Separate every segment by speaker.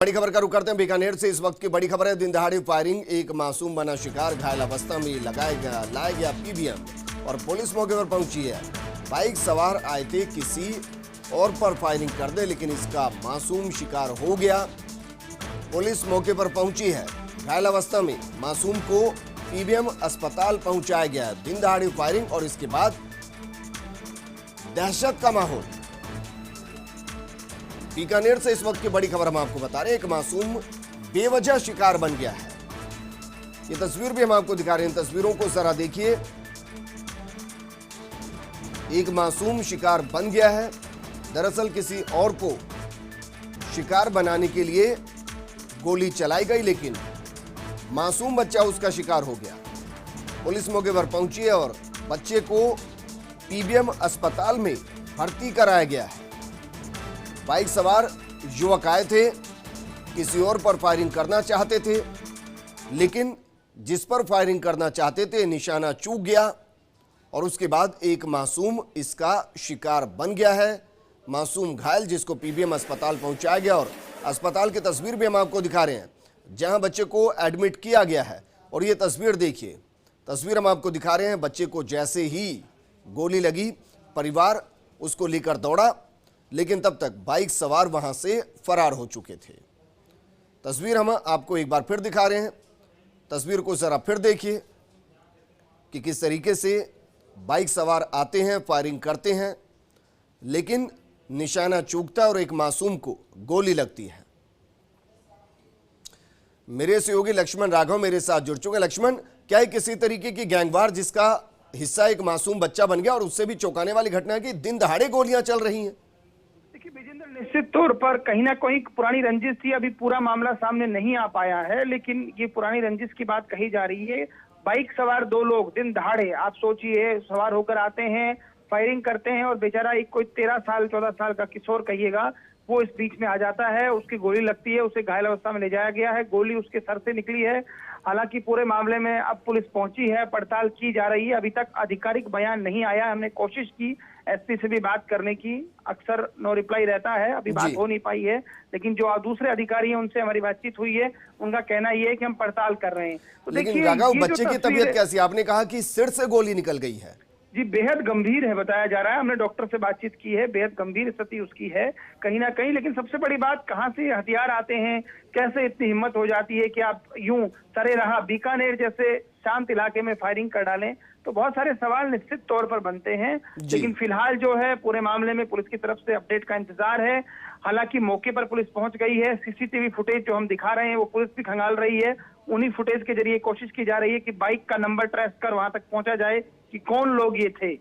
Speaker 1: बड़ी खबर का रुख करते हैं बीकानेर से। इस वक्त की बड़ी खबर है, दिन दहाड़ी फायरिंग, एक मासूम बना शिकार, घायल अवस्था में लाया गया पीबीएम और पुलिस मौके पर पहुंची है। बाइक सवार आए थे किसी और पर फायरिंग कर दे, लेकिन इसका मासूम शिकार हो गया। पुलिस मौके पर पहुंची है, घायल अवस्था में मासूम को पीबीएम अस्पताल पहुंचाया गया। दिन दहाड़ी फायरिंग और इसके बाद दहशत का माहौल। बीकानेर से इस वक्त की बड़ी खबर हम आपको बता रहे हैं, एक मासूम बेवजह शिकार बन गया है। ये तस्वीर भी हम आपको दिखा रहे हैं, तस्वीरों को जरा देखिए। एक मासूम शिकार बन गया है। दरअसल किसी और को शिकार बनाने के लिए गोली चलाई गई, लेकिन मासूम बच्चा उसका शिकार हो गया। पुलिस मौके पर पहुंची है और बच्चे को पीबीएम अस्पताल में भर्ती कराया गया है। बाइक सवार युवक आए थे, किसी और पर फायरिंग करना चाहते थे, लेकिन जिस पर फायरिंग करना चाहते थे निशाना चूक गया और उसके बाद एक मासूम इसका शिकार बन गया है। मासूम घायल, जिसको पीबीएम अस्पताल पहुंचाया गया और अस्पताल की तस्वीर भी हम आपको दिखा रहे हैं जहां बच्चे को एडमिट किया गया है। और ये तस्वीर देखिए, तस्वीर हम आपको दिखा रहे हैं। बच्चे को जैसे ही गोली लगी, परिवार उसको लेकर दौड़ा, लेकिन तब तक बाइक सवार वहां से फरार हो चुके थे। तस्वीर हम आपको एक बार फिर दिखा रहे हैं। तस्वीर को जरा फिर देखिए कि किस तरीके से बाइक सवार आते हैं, फायरिंग करते हैं, लेकिन निशाना चूकता है और एक मासूम को गोली लगती है। मेरे सहयोगी लक्ष्मण राघव मेरे साथ जुड़ चुके। लक्ष्मण, क्या है किसी तरीके की गैंगवार जिसका हिस्सा एक मासूम बच्चा बन गया और उससे भी चौंकाने वाली घटना है कि दिन दहाड़े गोलियां चल रही हैं?
Speaker 2: विजेंद्र, निश्चित तौर पर कहीं ना कहीं पुरानी रंजिश थी। अभी पूरा मामला सामने नहीं आ पाया है, लेकिन ये पुरानी रंजिश की बात कही जा रही है। बाइक सवार दो लोग दिन दहाड़े, आप सोचिए, सवार होकर आते हैं, फायरिंग करते हैं और बेचारा एक कोई 13 साल 14 साल का किशोर कहिएगा, वो इस बीच में आ जाता है। उसकी गोली लगती है, उसे घायल अवस्था में ले जाया गया है। गोली उसके सर से निकली है। हालांकि पूरे मामले में अब पुलिस पहुंची है, पड़ताल की जा रही है। अभी तक आधिकारिक बयान नहीं आया। हमने कोशिश की एसपी से भी बात करने की, अक्सर नो रिप्लाई रहता है, अभी बात हो नहीं पाई है। लेकिन जो दूसरे अधिकारी हैं उनसे हमारी बातचीत हुई है, उनका कहना यह है कि हम पड़ताल कर रहे हैं। तो
Speaker 1: लेकिन राघव, बच्चे की तबीयत कैसी? आपने कहा कि सिर से गोली निकल गई है।
Speaker 2: जी, बेहद गंभीर है बताया जा रहा है। हमने डॉक्टर से बातचीत की है, बेहद गंभीर स्थिति उसकी है कहीं ना कहीं। लेकिन सबसे बड़ी बात, कहां से हथियार आते हैं, कैसे इतनी हिम्मत हो जाती है कि आप यूं सरे रहा बीकानेर जैसे शांत इलाके में फायरिंग कर डालें? तो बहुत सारे सवाल निश्चित तौर पर बनते हैं। लेकिन फिलहाल जो है पूरे मामले में पुलिस की तरफ से अपडेट का इंतजार है। हालांकि मौके पर पुलिस पहुंच गई है। सीसीटीवी फुटेज जो हम दिखा रहे हैं वो पुलिस भी खंगाल रही है। उन्हीं फुटेज के जरिए कोशिश की जा रही है कि बाइक का नंबर ट्रेस कर वहां तक पहुंचा जाए कि कौन लोग ये थे।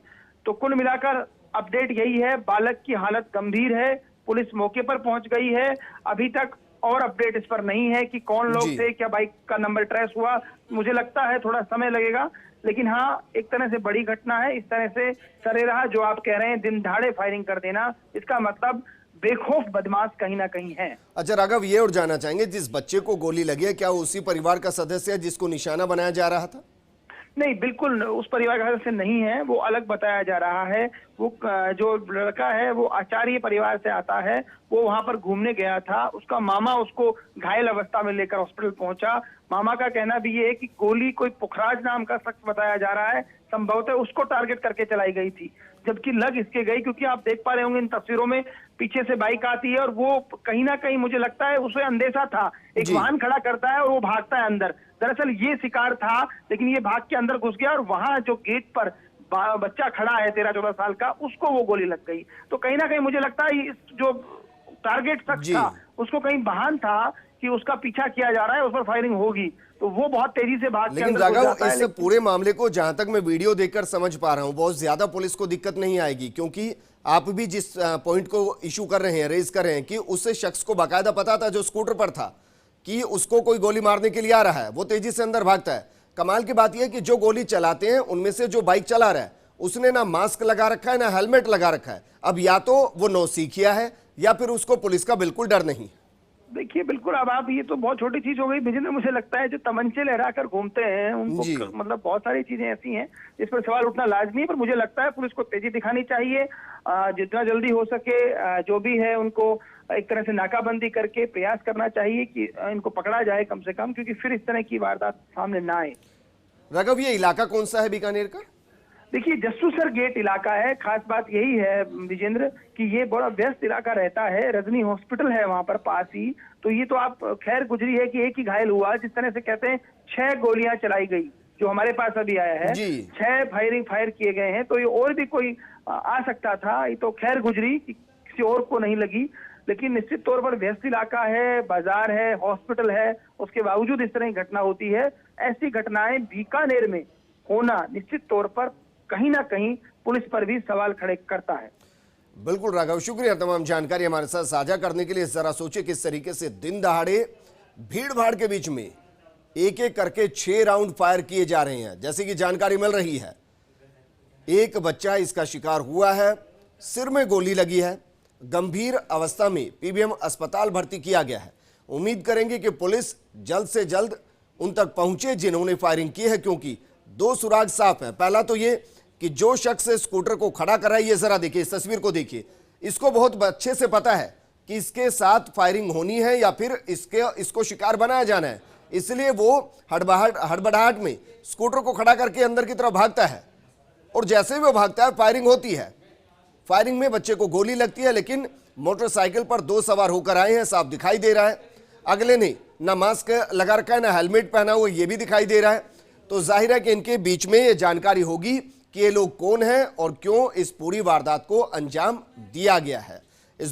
Speaker 2: तो कुल मिलाकर अपडेट यही है, बालक की हालत गंभीर है। पुलिस मौके पर पहुंच गई है। अभी तक और अपडेट इस पर नहीं है कि कौन लोग थे, क्या बाइक का नंबर ट्रेस हुआ। मुझे लगता है थोड़ा समय लगेगा, लेकिन हाँ, एक तरह से बड़ी घटना है। इस तरह से सरेराह जो आप कह रहे हैं दिन दहाड़े फायरिंग कर देना, इसका मतलब बेखौफ बदमाश कहीं ना कहीं है।
Speaker 1: अच्छा राघव, ये और जानना चाहेंगे, जिस बच्चे को गोली लगी है क्या वो उसी परिवार का सदस्य है जिसको निशाना बनाया जा रहा था?
Speaker 2: नहीं, बिल्कुल उस परिवार का सदस्य नहीं है, वो अलग बताया जा रहा है। वो जो लड़का है वो आचार्य परिवार से आता है। वो वहां पर घूमने गया था। उसका मामा उसको घायल अवस्था में लेकर हॉस्पिटल पहुंचा। मामा का कहना भी ये है कि गोली कोई पुखराज नाम का शख्स बताया जा रहा है, संभवतः उसको टारगेट करके चलाई गई थी, जबकि लग इसके गई। क्योंकि आप देख पा रहे होंगे इन तस्वीरों में, पीछे से बाइक आती है और वो कहीं ना कहीं मुझे लगता है उसे अंदेशा था, एक वाहन खड़ा करता है और वो भागता है अंदर। दरअसल ये शिकार था, लेकिन ये भाग के अंदर घुस गया और वहां जो गेट पर बच्चा खड़ा है 13-14 साल का, उसको वो गोली लग गई। तो कहीं ना कहीं मुझे लगता है इस जो टारगेट शख्स था उसको कहीं बहान था कि उसका पीछा किया जा रहा है, उस पर फायरिंग होगी, तो वो बहुत तेजी से भाग के अंदर घुस जाता है।
Speaker 1: लेकिन राघव, इस पूरे मामले को जहां तक मैं वीडियो देखकर समझ पा रहा हूं, बहुत ज्यादा पुलिस को दिक्कत नहीं आएगी, क्योंकि आप भी जिस पॉइंट को इशू कर रहे हैं, रेज कर रहे हैं कि उस शख्स को बाकायदा पता था जो स्कूटर पर था कि उसको कोई गोली मारने के लिए आ रहा है, वो तेजी से अंदर भागता है। कमाल की बात यह है कि जो गोली चलाते हैं उनमें से जो बाइक चला रहा है उसने ना मास्क लगा रखा है ना हेलमेट लगा रखा है। अब या तो वो नौसिखिया है या फिर उसको पुलिस का बिल्कुल डर नहीं।
Speaker 2: देखिए बिल्कुल, अब आप ये तो बहुत छोटी चीज हो गई विजेंद्र। मुझे लगता है जो तमंचे लहराकर घूमते हैं
Speaker 1: जी।
Speaker 2: उनको मतलब बहुत सारी चीजें ऐसी हैं जिस पर सवाल उठना लाजमी है, पर मुझे लगता है पुलिस को तेजी दिखानी चाहिए। जितना जल्दी हो सके जो भी है उनको एक तरह से नाकाबंदी करके प्रयास करना चाहिए कि इनको पकड़ा जाए कम से कम, क्योंकि फिर इस तरह की वारदात सामने ना आए।
Speaker 1: राघव, ये इलाका कौन सा है बीकानेर का?
Speaker 2: देखिए जस्सूसर गेट इलाका है। खास बात यही है विजेंद्र कि ये बड़ा व्यस्त इलाका रहता है, रजनी हॉस्पिटल है वहां पर पास ही। तो ये तो आप खैर गुजरी है कि एक ही घायल हुआ, जिस तरह से कहते हैं 6 गोलियां चलाई गई जो हमारे पास अभी आया है, 6 फायर किए गए हैं। तो ये और भी कोई आ सकता था, ये तो खैर गुजरी कि किसी और को नहीं लगी। लेकिन निश्चित तौर पर व्यस्त इलाका है, बाजार है, हॉस्पिटल है, उसके बावजूद इस तरह की घटना होती है। ऐसी घटनाएं बीकानेर में होना निश्चित तौर पर कहीं ना कहीं पुलिस पर भी सवाल खड़े करता है।
Speaker 1: बिल्कुल राघव, शुक्रिया तमाम जानकारी हमारे साथ साझा करने के लिए। जरा सोचिए किस तरीके से दिन दहाड़े भीड़ भाड़ के बीच में एक एक करके 6 राउंड फायर किए जा रहे हैं। जैसे कि जानकारी मिल रही है, एक बच्चा इसका शिकार हुआ है, सिर में गोली लगी है, गंभीर अवस्था में पीबीएम अस्पताल भर्ती किया गया है। उम्मीद करेंगे कि पुलिस जल्द से जल्द उन तक पहुंचे जिन्होंने फायरिंग की है, क्योंकि 2 सुराग साफ है। पहला तो ये कि जो शख्स स्कूटर को खड़ा कर रहा है, ये जरा देखिए, इस तस्वीर को देखिए, इसको बहुत अच्छे से पता है कि इसके साथ फायरिंग होनी है या फिर इसको शिकार बनाया जाना है, इसलिए वो हड़बड़ाहट में स्कूटर को खड़ा करके अंदर की तरफ भागता है। और जैसे भी वो भागता है फायरिंग होती है। फायरिंग में बच्चे को गोली लगती है, लेकिन मोटरसाइकिल पर 2 सवार होकर आए हैं, साफ दिखाई दे रहा है। अगले ने ना मास्क लगा रखा है ना हेलमेट पहना हुआ, ये भी दिखाई दे रहा है। तो जाहिर है कि इनके बीच में ये जानकारी होगी कि ये लोग कौन हैं और क्यों इस पूरी वारदात को अंजाम दिया गया है। इस